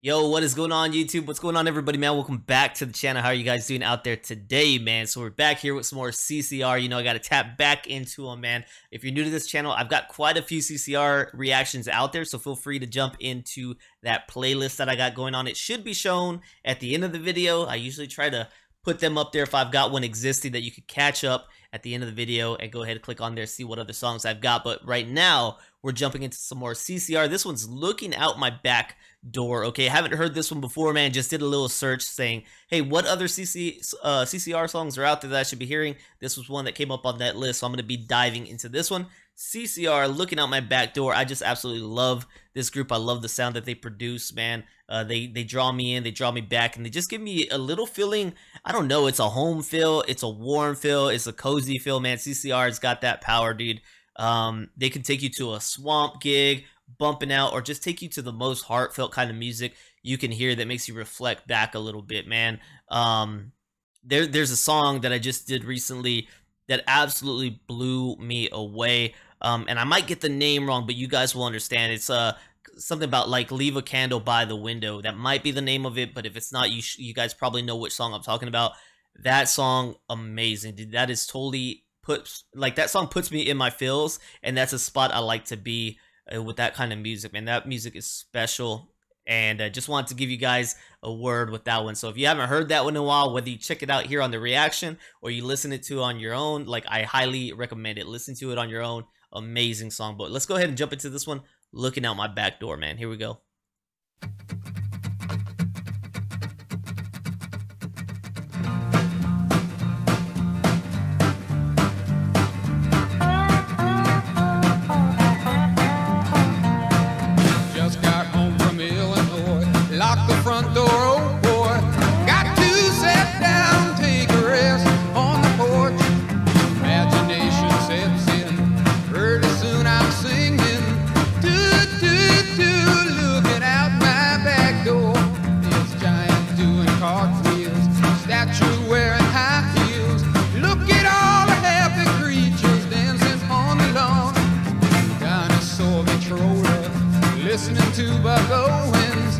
Yo, what is going on YouTube? What's going on everybody, man? Welcome back to the channel. How are you guys doing out there today, man? So we're back here with some more CCR. You know, I got to tap back into them, man. If you're new to this channel, I've got quite a few CCR reactions out there, so feel free to jump into that playlist that I got going on. It should be shown at the end of the video. I usually try to put them up there if I've got one existing that you could catch up at the end of the video and go ahead and click on there, see what other songs I've got. But right now, we're jumping into some more CCR. This one's Looking Out My Back Door. Okay, I haven't heard this one before, man. Just did a little search saying, hey, what other CCR songs are out there that I should be hearing? This was one that came up on that list, so I'm going to be diving into this one. CCR, Looking Out My Back Door. I just absolutely love this group. I love the sound that they produce, man. They draw me in, they draw me back, and they just give me a little feeling. I don't know, it's a home feel, it's a warm feel, it's a cozy feel, man. CCR's got that power, dude. They can take you to a swamp gig, bumping out, or just take you to the most heartfelt kind of music you can hear that makes you reflect back a little bit, man. There's a song that I just did recently that absolutely blew me away. And I might get the name wrong, but you guys will understand. It's something about like Leave a Candle by the Window. That might be the name of it, but if it's not, you guys probably know which song I'm talking about. That song, amazing, dude. That is totally that song puts me in my feels, and that's a spot I like to be with that kind of music, man. That music is special, and I just wanted to give you guys a word with that one. So if you haven't heard that one in a while, whether you check it out here on the reaction or you listen it to on your own, like, I highly recommend it. Listen to it on your own. Amazing song. But let's go ahead and jump into this one, Looking Out My Back Door, man. Here we go. Just got home from Illinois, locked the front door, oh boy. Got to sit down, take a rest on the porch. Imagination sets in, pretty soon I'm singing. Looking out my back door. This giant doing cartwheels, statue wearing high heels. Look at all the happy creatures dancing on the lawn. Dinosaur controller, listening to Buck Owens.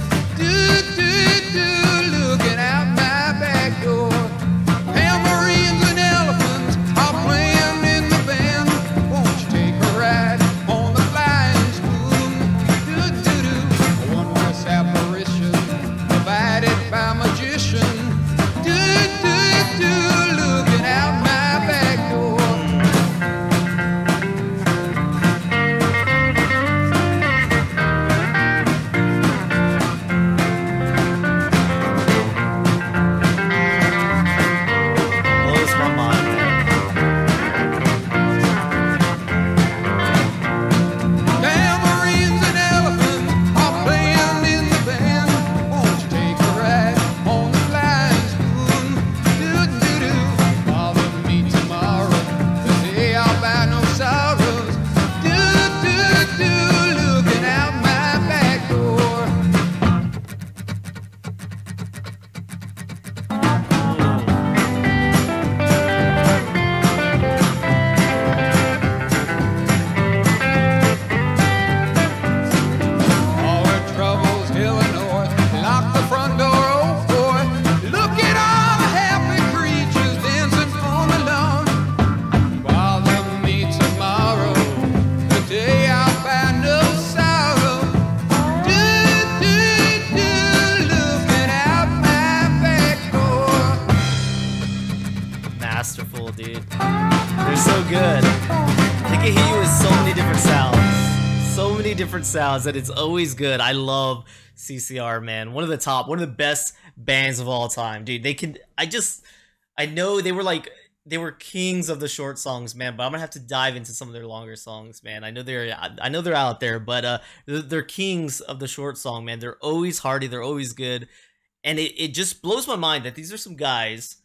Looking out my back door. Tambourines and elephants are playing in the band. Won't you take a ride on the flying spoon? A wondrous apparition provided by magician. Looking out my back door. Masterful, dude. They're so good. They can hit you with so many different sounds. So many different sounds that it's always good. I love CCR, man. One of the best bands of all time, dude. I know they were kings of the short songs, man, but I'm gonna have to dive into some of their longer songs, man. I know they're out there, but they're kings of the short song, man. They're always hearty, they're always good. And it just blows my mind that these are some guys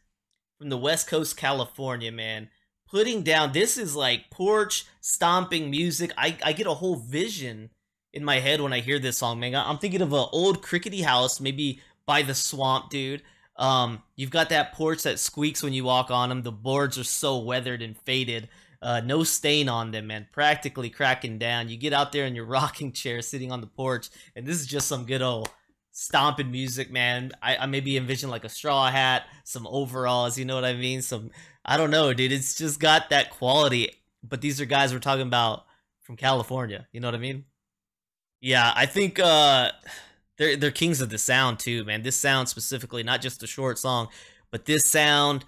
from the West Coast, California, man, putting down, this is like porch stomping music. I get a whole vision in my head when I hear this song, man. I'm thinking of an old crickety house, maybe by the swamp, dude. You've got that porch that squeaks when you walk on them. The boards are so weathered and faded. No stain on them, man. Practically cracking down. You get out there in your rocking chair sitting on the porch, and this is just some good old stomping music, man. I maybe envision like a straw hat, some overalls, you know what I mean? Some, I don't know, dude. It's just got that quality. But these are guys we're talking about from California, you know what I mean? Yeah, I think they're kings of the sound too, man. This sound specifically, not just the short song, but this sound.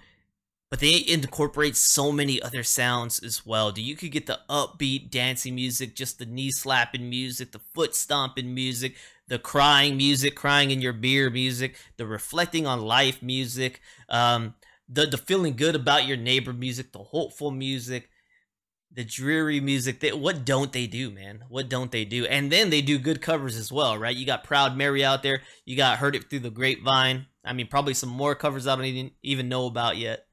But they incorporate so many other sounds as well. Dude, you could get the upbeat dancing music, just the knee slapping music, the foot stomping music, the crying music, crying in your beer music, the reflecting on life music, the feeling good about your neighbor music, the hopeful music, the dreary music. What don't they do, man? What don't they do? And then they do good covers as well, right? You got Proud Mary out there. You got Heard It Through the Grapevine. I mean, probably some more covers I don't even know about yet.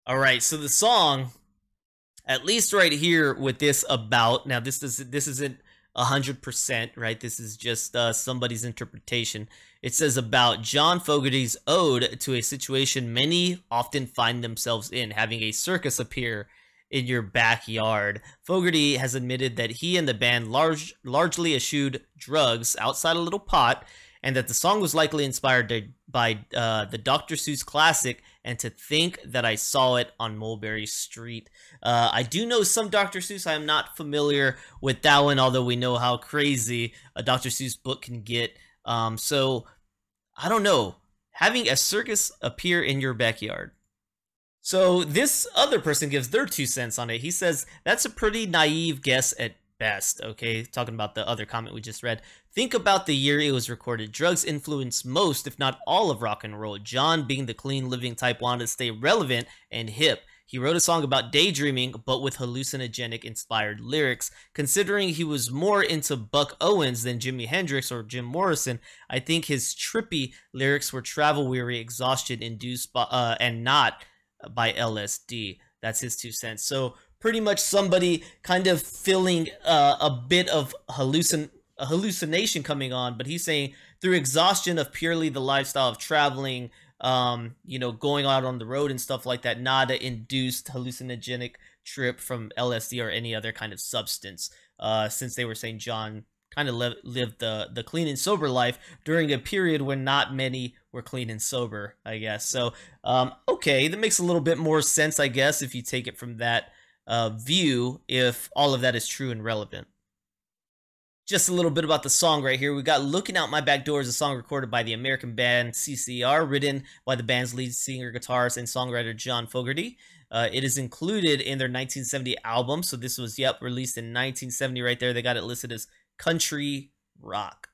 All right, so the song, at least right here with this about, now this isn't 100%, right? This is just somebody's interpretation. It says about John Fogerty's ode to a situation many often find themselves in, having a circus appear in your backyard. Fogerty has admitted that he and the band largely eschewed drugs outside a little pot, and that the song was likely inspired by the Dr. Seuss classic, And to Think That I Saw It on Mulberry Street. I do know some Dr. Seuss. I am not familiar with that one, although we know how crazy a Dr. Seuss book can get. So, I don't know. Having a circus appear in your backyard. So, this other person gives their 2 cents on it. He says, that's a pretty naive guess at best, okay? Talking about the other comment we just read. Think about the year it was recorded. Drugs influenced most, if not all, of rock and roll. John, being the clean living type, wanted to stay relevant and hip. He wrote a song about daydreaming, but with hallucinogenic inspired lyrics. Considering he was more into Buck Owens than Jimi Hendrix or Jim Morrison, I think his trippy lyrics were travel weary exhaustion induced by, and not by LSD. That's his 2 cents. So pretty much somebody kind of feeling a bit of hallucination coming on, but he's saying through exhaustion of purely the lifestyle of traveling, you know, going out on the road and stuff like that, not an induced hallucinogenic trip from LSD or any other kind of substance, since they were saying John kind of lived the clean and sober life during a period when not many were clean and sober, I guess. So, okay, that makes a little bit more sense, I guess, if you take it from that view, if all of that is true and relevant. Just a little bit about the song right here. We got Looking Out My Back Door is a song recorded by the American band CCR, written by the band's lead singer, guitarist, and songwriter John Fogerty. It is included in their 1970 album, so this was, released in 1970 right there. They got it listed as country rock.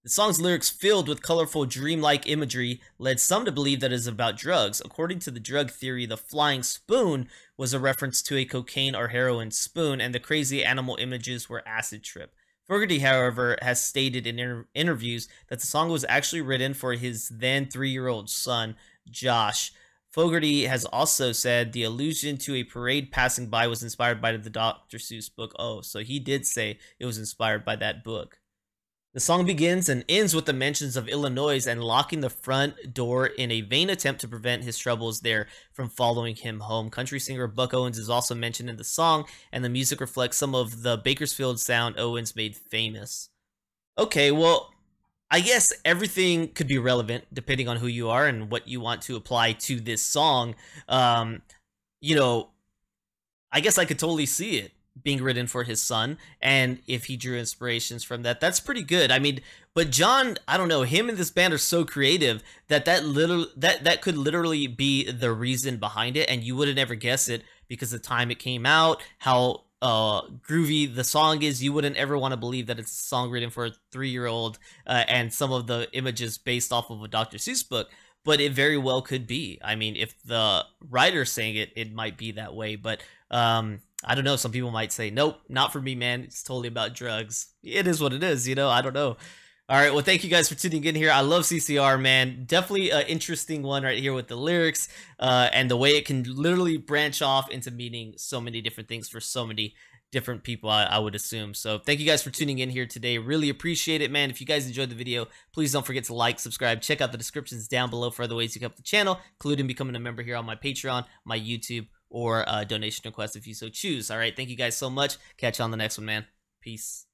The song's lyrics, filled with colorful, dreamlike imagery, led some to believe that it is about drugs. According to the drug theory, the flying spoon was a reference to a cocaine or heroin spoon, and the crazy animal images were acid trip. Fogerty, however, has stated in interviews that the song was actually written for his then 3-year-old son, Josh. Fogerty has also said the allusion to a parade passing by was inspired by the Dr. Seuss book. Oh, so he did say it was inspired by that book. The song begins and ends with the mentions of Illinois and locking the front door in a vain attempt to prevent his troubles there from following him home. Country singer Buck Owens is also mentioned in the song, and the music reflects some of the Bakersfield sound Owens made famous. Okay, well, I guess everything could be relevant depending on who you are and what you want to apply to this song. You know, I guess I could totally see it being written for his son, and if he drew inspirations from that, that's pretty good. I mean, but John, I don't know, him and this band are so creative that that could literally be the reason behind it, and you wouldn't ever guess it because the time it came out, how groovy the song is. You wouldn't ever want to believe that it's a song written for a 3-year-old, and some of the images based off of a Dr. Seuss book, but it very well could be. I mean, if the writer's saying it, it might be that way, but I don't know. Some people might say, nope, not for me, man. It's totally about drugs. It is what it is, you know? I don't know. All right, well, thank you guys for tuning in here. I love CCR, man. Definitely an interesting one right here with the lyrics, and the way it can literally branch off into meaning so many different things for so many different people, I would assume. So thank you guys for tuning in here today. Really appreciate it, man. If you guys enjoyed the video, please don't forget to like, subscribe, check out the descriptions down below for other ways you can help the channel, including becoming a member here on my Patreon, my YouTube, or donation request if you so choose. All right, thank you guys so much. Catch you on the next one, man. Peace.